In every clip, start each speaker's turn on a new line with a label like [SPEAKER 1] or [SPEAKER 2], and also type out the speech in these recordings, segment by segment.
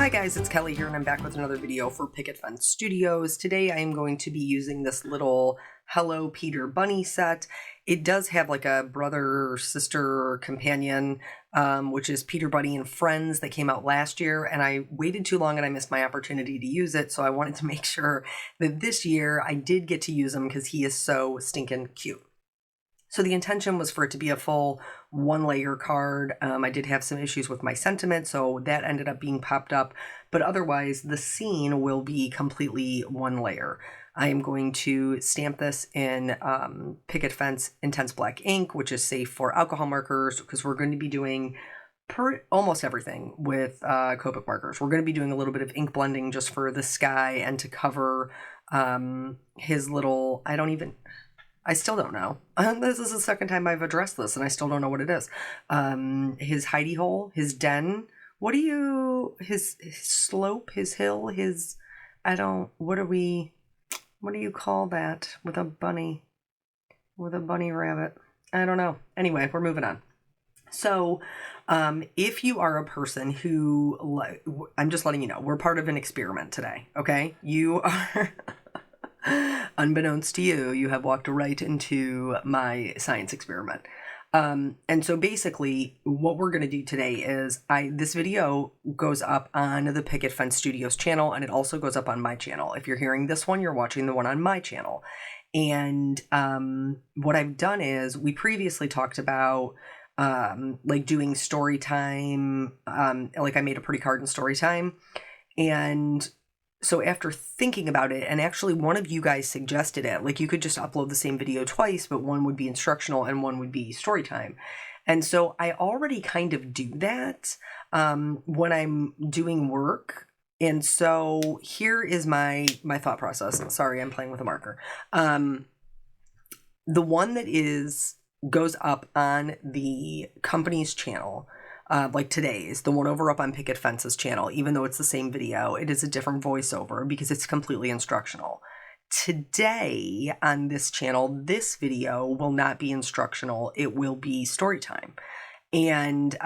[SPEAKER 1] Hi guys, it's Kelly here and I'm back with another video for Picket Fence Studios. Today I am going to be using this little Hello Peter Bunny set. It does have like a brother, sister, companion, which is Peter Bunny and Friends that came out last year, and I waited too long and I missed my opportunity to use it, so I wanted to make sure that this year I did get to use him because he is so stinking cute. So the intention was for it to be a full one layer card. I did have some issues with my sentiment, so that ended up being popped up. But otherwise, the scene will be completely one layer. I am going to stamp this in Picket Fence Intense Black ink, which is safe for alcohol markers, because we're going to be doing almost everything with Copic markers. We're going to be doing a little bit of ink blending just for the sky and to cover his little, I still don't know. This is the second time I've addressed this and I still don't know what it is. His hidey hole, his den. His slope, his hill, what do you call that with a bunny rabbit? I don't know. Anyway, we're moving on. So, if you are a person who, I'm just letting you know, we're part of an experiment today, okay? You are... Unbeknownst to you, you have walked right into my science experiment. And so basically what we're going to do today is this video goes up on the Picket Fence Studios channel, and it also goes up on my channel. If you're hearing this one, you're watching the one on my channel. And what I've done is we previously talked about like doing story time. Like I made a pretty card in story time. And so after thinking about it, and actually one of you guys suggested it, like you could just upload the same video twice, but one would be instructional and one would be story time. And so I already kind of do that when I'm doing work. And so here is my thought process. Sorry, I'm playing with a marker. The one that goes up on the company's channel, like today's, the one over up on Picket Fence's channel, even though it's the same video, it is a different voiceover because it's completely instructional. Today on this channel, this video will not be instructional. It will be story time. And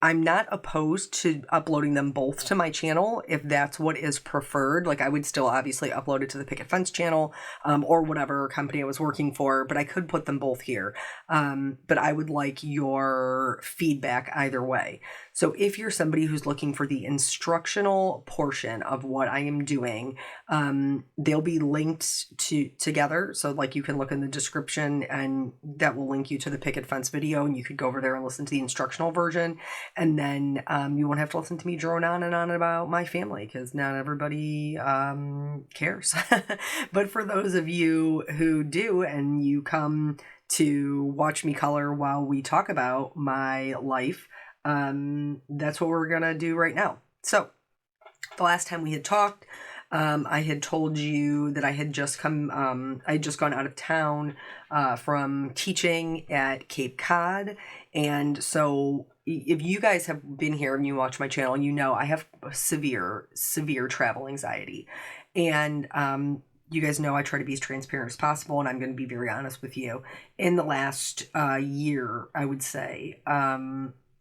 [SPEAKER 1] I'm not opposed to uploading them both to my channel if that's what is preferred. Like I would still obviously upload it to the Picket Fence channel or whatever company I was working for, but I could put them both here. But I would like your feedback either way. So if you're somebody who's looking for the instructional portion of what I am doing, they'll be linked together. So like you can look in the description and that will link you to the Picket Fence video and you could go over there and listen to the instructional version. And then you won't have to listen to me drone on and on about my family because not everybody cares. But for those of you who do and you come to watch me color while we talk about my life, that's what we're going to do right now. So the last time we had talked, I had told you that I had just gone out of town from teaching at Cape Cod. And so if you guys have been here and you watch my channel, you know I have severe travel anxiety. And you guys know I try to be as transparent as possible, and I'm going to be very honest with you. In the last year, I would say,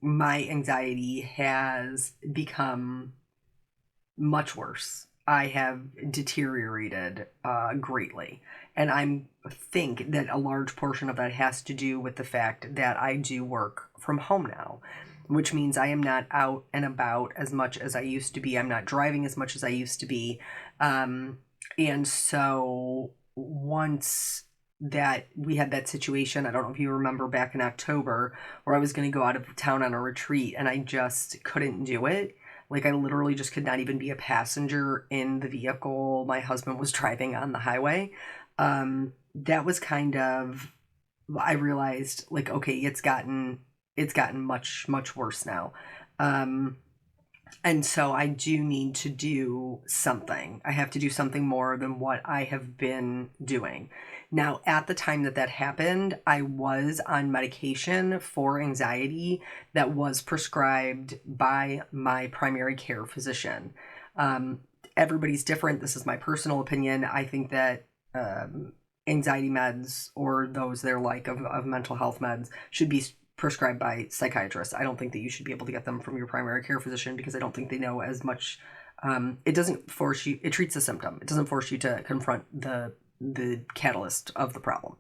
[SPEAKER 1] my anxiety has become much worse. I have deteriorated greatly. And I think that a large portion of that has to do with the fact that I do work from home now, which means I am not out and about as much as I used to be. I'm not driving as much as I used to be. And so once that we had that situation, I don't know if you remember back in October, where I was going to go out of town on a retreat and I just couldn't do it. Like I literally just could not even be a passenger in the vehicle my husband was driving on the highway. That was kind of, I realized like, okay, it's gotten much, much worse now. And so I do need to do something. I have to do something more than what I have been doing. Now, at the time that happened, I was on medication for anxiety that was prescribed by my primary care physician. Everybody's different. This is my personal opinion. I think that anxiety meds or those they're like of mental health meds should be prescribed by psychiatrists. I don't think that you should be able to get them from your primary care physician because I don't think they know as much. It doesn't force you, it treats the symptom. It doesn't force you to confront the catalyst of the problem.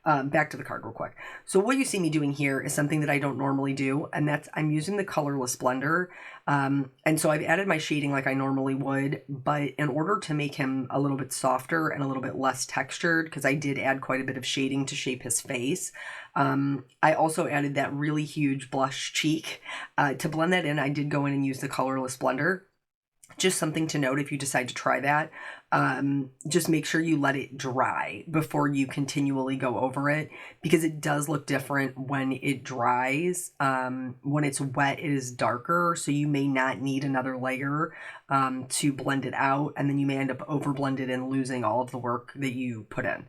[SPEAKER 1] Back to the card real quick. So what you see me doing here is something that I don't normally do, and that's I'm using the colorless blender. And so I've added my shading like I normally would, but in order to make him a little bit softer and a little bit less textured, because I did add quite a bit of shading to shape his face, I also added that really huge blush cheek. To blend that in, I did go in and use the colorless blender. Just something to note if you decide to try that. Just make sure you let it dry before you continually go over it, because it does look different when it dries. When it's wet, it is darker, so you may not need another layer to blend it out, and then you may end up over blended and losing all of the work that you put in.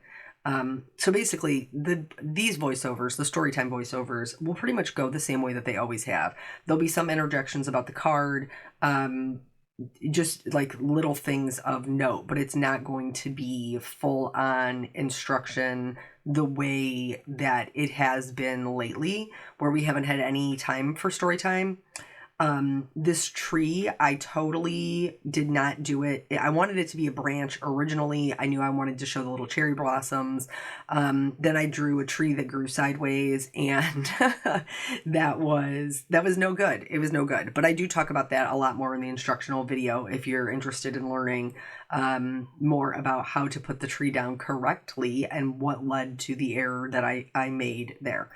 [SPEAKER 1] So basically, these voiceovers, the storytime voiceovers, will pretty much go the same way that they always have. There'll be some interjections about the card, just like little things of note, but it's not going to be full on instruction the way that it has been lately, where we haven't had any time for story time. This tree, I totally did not do it. I wanted it to be a branch originally. I knew I wanted to show the little cherry blossoms. Then I drew a tree that grew sideways, and that was no good. It was no good. But I do talk about that a lot more in the instructional video if you're interested in learning more about how to put the tree down correctly and what led to the error that I made there.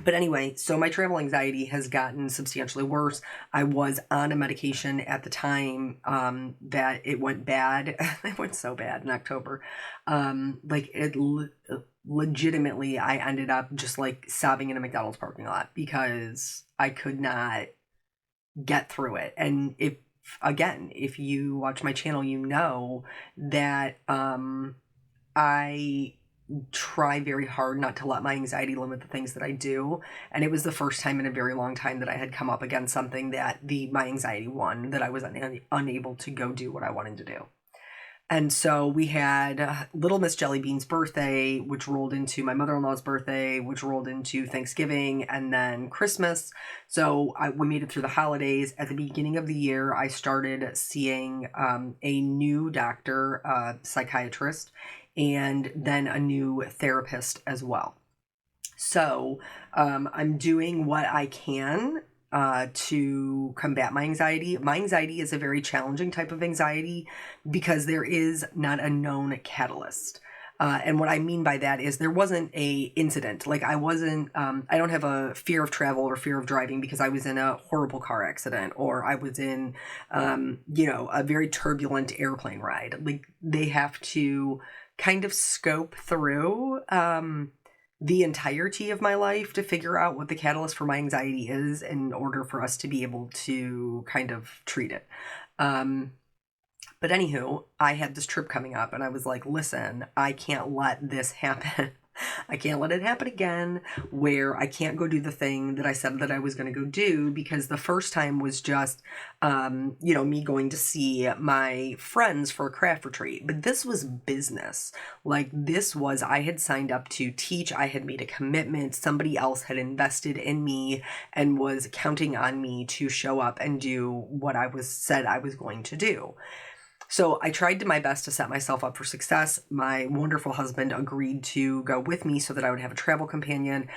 [SPEAKER 1] But anyway, so my travel anxiety has gotten substantially worse. I was on a medication at the time that it went bad. It went so bad in October. Legitimately, I ended up just like sobbing in a McDonald's parking lot because I could not get through it. And if you watch my channel, you know that I try very hard not to let my anxiety limit the things that I do. And it was the first time in a very long time that I had come up against something that my anxiety won, that I was unable to go do what I wanted to do. And so we had little Miss Jellybean's birthday, which rolled into my mother-in-law's birthday, which rolled into Thanksgiving and then Christmas. So we made it through the holidays. At the beginning of the year, I started seeing a new doctor, psychiatrist, and then a new therapist as well. So I'm doing what I can to combat my anxiety. My anxiety is a very challenging type of anxiety because there is not a known catalyst. And what I mean by that is there wasn't a incident. Like I don't have a fear of travel or fear of driving because I was in a horrible car accident, or I was in, a very turbulent airplane ride. Like they have to kind of scope through the entirety of my life to figure out what the catalyst for my anxiety is in order for us to be able to kind of treat it. But anywho, I had this trip coming up and I was like, listen, I can't let this happen. I can't let it happen again where I can't go do the thing that I said that I was going to go do, because the first time was just, me going to see my friends for a craft retreat. But this was business. Like I had signed up to teach. I had made a commitment. Somebody else had invested in me and was counting on me to show up and do what said I was going to do. So I tried my best to set myself up for success. My wonderful husband agreed to go with me so that I would have a travel companion.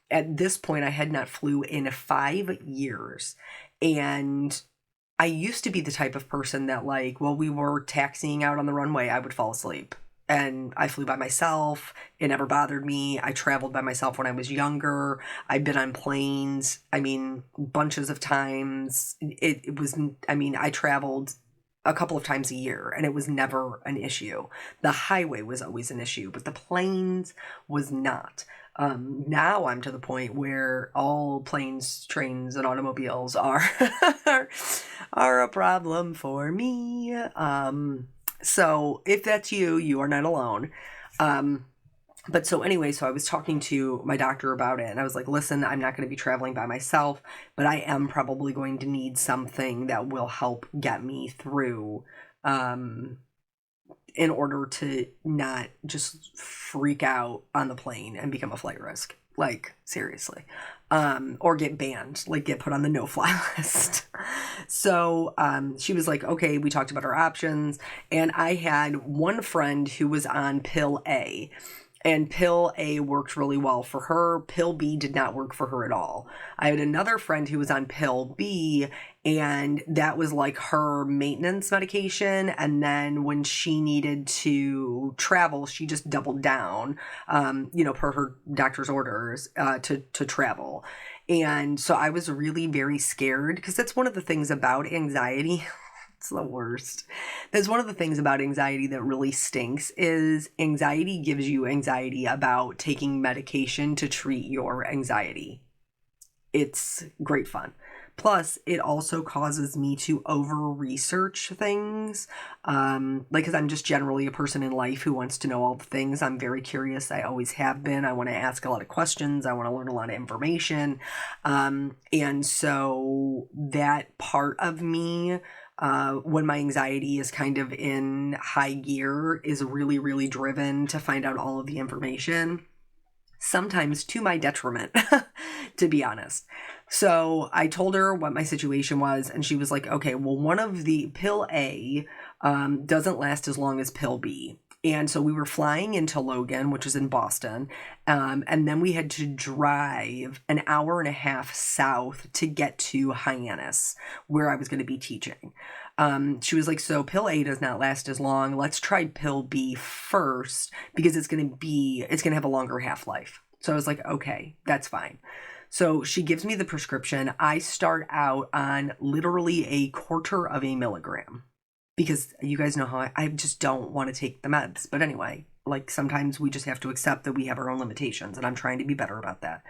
[SPEAKER 1] At this point, I had not flew in 5 years. And I used to be the type of person that while we were taxiing out on the runway, I would fall asleep. And I flew by myself. It never bothered me. I traveled by myself when I was younger. I've been on planes, bunches of times. I traveled a couple of times a year, and it was never an issue. The highway was always an issue, but the planes was not. Now I'm to the point where all planes, trains, and automobiles are are a problem for me. So if that's you, you are not alone. But so anyway, so I was talking to my doctor about it, and I was like, listen, I'm not going to be traveling by myself, but I am probably going to need something that will help get me through in order to not just freak out on the plane and become a flight risk. Like, seriously. Or get banned, like get put on the no-fly list. So she was like, okay, we talked about our options. And I had one friend who was on pill A. And pill A worked really well for her. Pill B did not work for her at all. I had another friend who was on pill B, and that was like her maintenance medication. And then when she needed to travel, she just doubled down, per her doctor's orders, to travel. And so I was really very scared because that's one of the things about anxiety. It's the worst. That's one of the things about anxiety that really stinks is anxiety gives you anxiety about taking medication to treat your anxiety. It's great fun. Plus, it also causes me to over-research things. Because I'm just generally a person in life who wants to know all the things. I'm very curious. I always have been. I want to ask a lot of questions. I want to learn a lot of information. And so that part of me, when my anxiety is kind of in high gear, is really, really driven to find out all of the information, sometimes to my detriment, to be honest. So I told her what my situation was, and she was like, okay, well, one of the pill A doesn't last as long as pill B. And so we were flying into Logan, which is in Boston, and then we had to drive an hour and a half south to get to Hyannis, where I was going to be teaching. She was like, so pill A does not last as long. Let's try pill B first because it's going to have a longer half-life. So I was like, okay, that's fine. So she gives me the prescription. I start out on literally a quarter of a milligram because you guys know how I just don't want to take the meds. But anyway, like sometimes we just have to accept that we have our own limitations, and I'm trying to be better about that.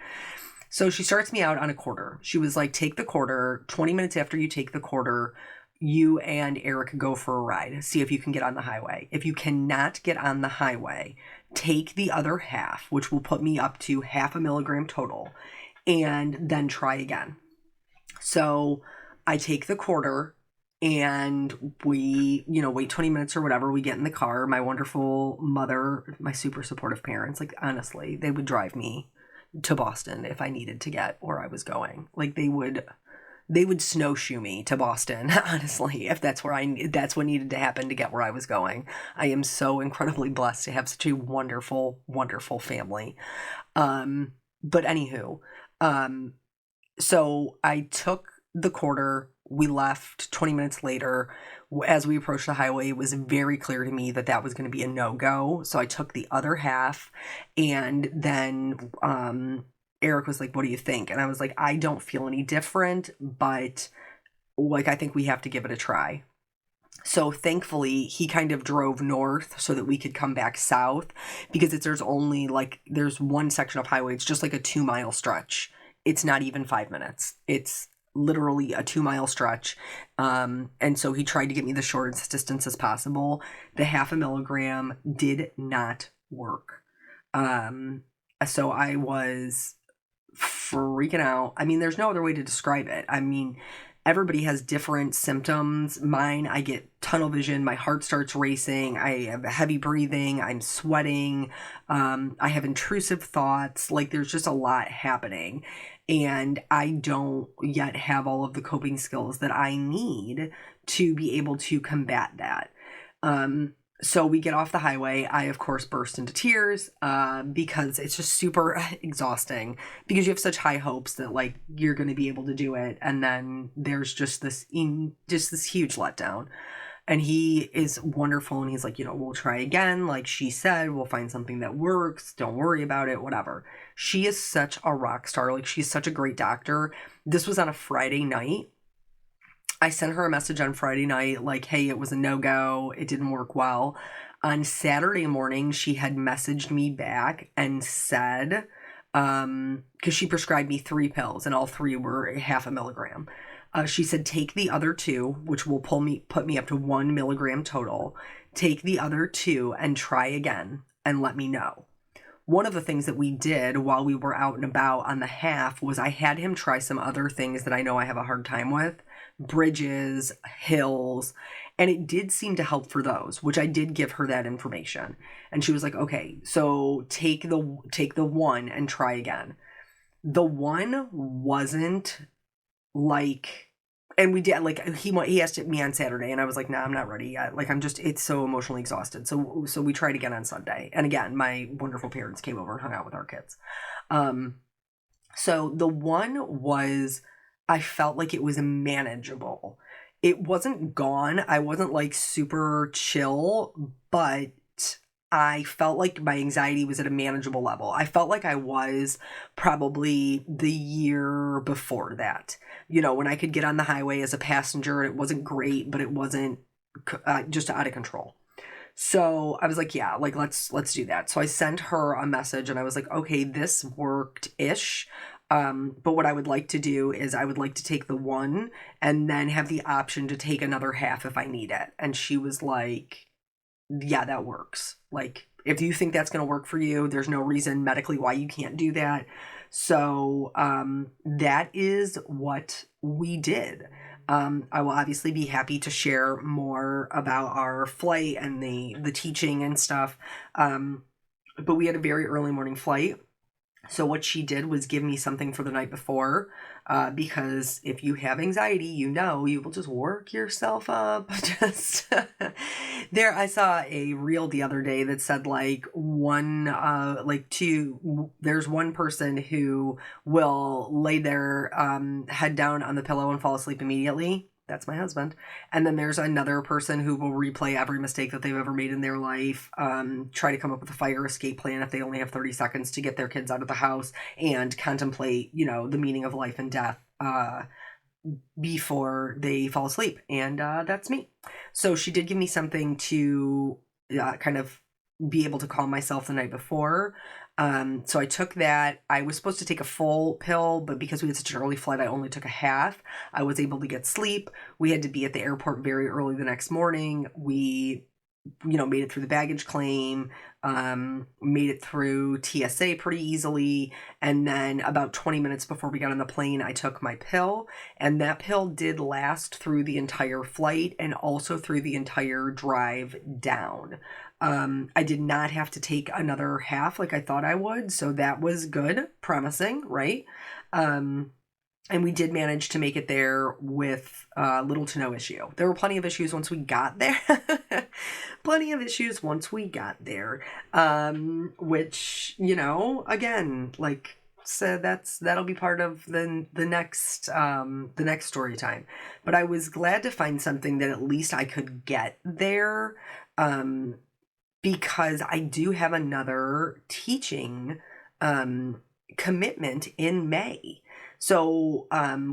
[SPEAKER 1] So she starts me out on a quarter. She was like, take the quarter. 20 minutes after you take the quarter, you and Eric go for a ride. See if you can get on the highway. If you cannot get on the highway, take the other half, which will put me up to 0.5 milligram total, and then try again. So I take the quarter and we, wait 20 minutes or whatever. We get in the car. My wonderful mother, my super supportive parents, like honestly, they would drive me to Boston if I needed to get where I was going. Like they would snowshoe me to Boston, honestly, if that's what needed to happen to get where I was going. I am so incredibly blessed to have such a wonderful, wonderful family. But anywho, so I took the quarter. We left 20 minutes later. As we approached the highway, it was very clear to me that was going to be a no-go. So I took the other half, and then Eric was like, what do you think? And I was like, I don't feel any different, but like, I think we have to give it a try. So thankfully, he kind of drove north so that we could come back south because there's one section of highway. It's just like a 2-mile stretch. It's not even 5 minutes. It's literally a 2-mile stretch. And so he tried to get me the shortest distance as possible. The 0.5 milligram did not work. So I was freaking out. I mean, there's no other way to describe it. I mean, everybody has different symptoms. Mine, I get tunnel vision. My heart starts racing. I have heavy breathing. I'm sweating. I have intrusive thoughts. Like there's just a lot happening. And I don't yet have all of the coping skills that I need to be able to combat that. So we get off the highway. I, of course, burst into tears because it's just super exhausting because you have such high hopes that like you're going to be able to do it. And then there's just this huge letdown. And he is wonderful. And he's like, we'll try again. Like she said, we'll find something that works. Don't worry about it, whatever. She is such a rock star. Like she's such a great doctor. This was on a Friday night. I sent her a message on Friday night, like, hey, it was a no-go. It didn't work well. On Saturday morning, she had messaged me back and said, because she prescribed me 3 pills and all 3 were 0.5 milligram. She said, take the other 2, which will put me up to 1 milligram total. Take the other 2 and try again and let me know. One of the things that we did while we were out and about on the half was I had him try some other things that I know I have a hard time with. Bridges, hills, And it did seem to help for those, which I did give her that information. And she was like, okay, so take the one and try again. The one wasn't like, and we did, like, he asked me on Saturday, and I was like, nah, I'm not ready yet. Like, it's so emotionally exhausted. So we tried again on Sunday. And again, my wonderful parents came over and hung out with our kids. So the one was, I felt like it was manageable. It wasn't gone. I wasn't like super chill, but I felt like my anxiety was at a manageable level. I felt like I was probably the year before that. When I could get on the highway as a passenger, it wasn't great, but it wasn't just out of control. So I was like, yeah, like let's do that. So I sent her a message and I was like, okay, this worked-ish. But what I would like to do is I would like to take the one and then have the option to take another half if I need it. And she was like, yeah, that works. Like, if you think that's going to work for you, there's no reason medically why you can't do that. So that is what we did. I will obviously be happy to share more about our flight and the teaching and stuff. But we had a very early morning flight. So what she did was give me something for the night before, because if you have anxiety, you will just work yourself up. Just there, I saw a reel the other day that said there's one person who will lay their head down on the pillow and fall asleep immediately. That's my husband. And then there's another person who will replay every mistake that they've ever made in their life, try to come up with a fire escape plan if they only have 30 seconds to get their kids out of the house, and contemplate, the meaning of life and death before they fall asleep. And that's me. So she did give me something to kind of be able to calm myself the night before. So I took that. I was supposed to take a full pill, but because we had such an early flight, I only took a half. I was able to get sleep. We had to be at the airport very early the next morning. We, made it through the baggage claim, made it through TSA pretty easily. And then about 20 minutes before we got on the plane, I took my pill, and that pill did last through the entire flight and also through the entire drive down. I did not have to take another half like I thought I would, so that was good, promising, right? And we did manage to make it there with little to no issue. There were plenty of issues once we got there. Which, again, like, so that'll be part of the next story time. But I was glad to find something that at least I could get there, because I do have another teaching commitment in May. So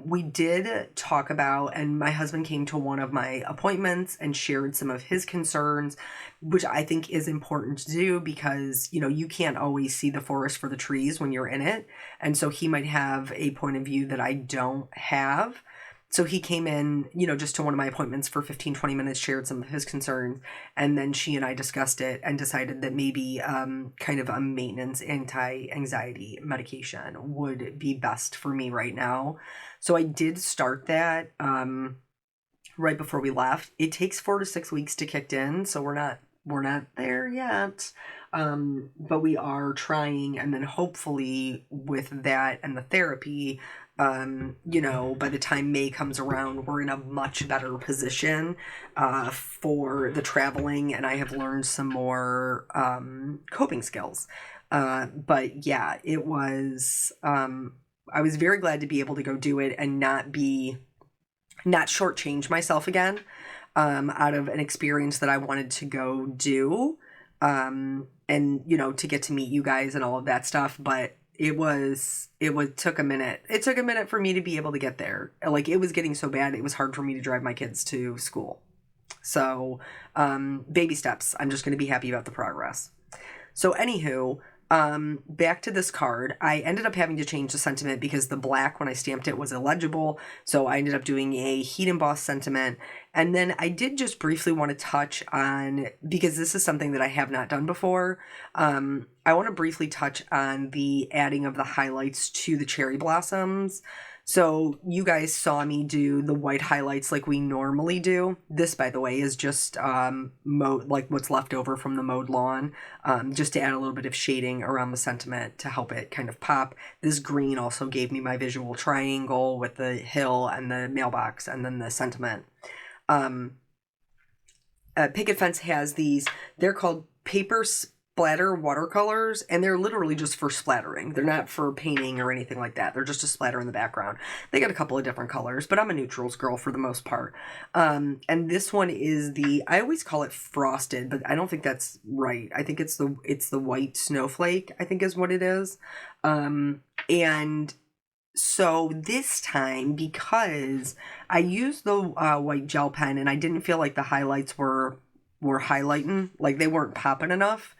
[SPEAKER 1] we did talk about, and my husband came to one of my appointments and shared some of his concerns, which I think is important to do because, you can't always see the forest for the trees when you're in it. And so he might have a point of view that I don't have. So he came in, just to one of my appointments for 15, 20 minutes, shared some of his concerns, and then she and I discussed it and decided that maybe kind of a maintenance anti-anxiety medication would be best for me right now. So I did start that right before we left. It takes 4 to 6 weeks to kick in, so we're not there yet. But we are trying, and then hopefully with that and the therapy, by the time May comes around, we're in a much better position for the traveling, and I have learned some more coping skills. But yeah, it was, I was very glad to be able to go do it and not shortchange myself again out of an experience that I wanted to go do, and, to get to meet you guys and all of that stuff. But it took a minute. It took a minute for me to be able to get there. Like, it was getting so bad, it was hard for me to drive my kids to school. So, baby steps. I'm just going to be happy about the progress. So anywho, back to this card. I ended up having to change the sentiment because the black, when I stamped it, was illegible. So I ended up doing a heat embossed sentiment. And then I did just briefly want to touch on, because this is something that I have not done before, I want to briefly touch on the adding of the highlights to the cherry blossoms. So you guys saw me do the white highlights like we normally do. This, by the way, is just like what's left over from the mowed lawn, just to add a little bit of shading around the sentiment to help it kind of pop. This green also gave me my visual triangle with the hill and the mailbox and then the sentiment. Picket Fence has these, they're called paper splatter watercolors, and they're literally just for splattering. They're not for painting or anything like that. They're just a splatter in the background. They got a couple of different colors, but I'm a neutrals girl for the most part. And this one is I always call it frosted, but I don't think that's right. I think it's the white snowflake, I think is what it is. And so this time, because I used the white gel pen and I didn't feel like the highlights were highlighting, like they weren't popping enough.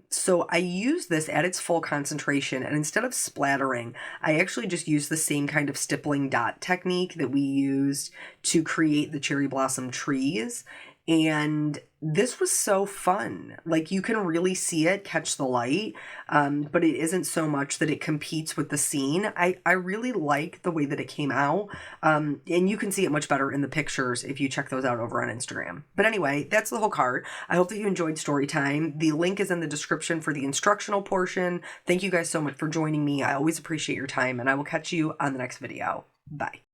[SPEAKER 1] So I used this at its full concentration, and instead of splattering, I actually just used the same kind of stippling dot technique that we used to create the cherry blossom trees. And this was so fun. Like, you can really see it catch the light, but it isn't so much that it competes with the scene. I really like the way that it came out, and you can see it much better in the pictures if you check those out over on Instagram. But anyway, that's the whole card. I hope that you enjoyed story time. The link is in the description for the instructional portion. Thank you guys so much for joining me. I always appreciate your time, and I will catch you on the next video. Bye.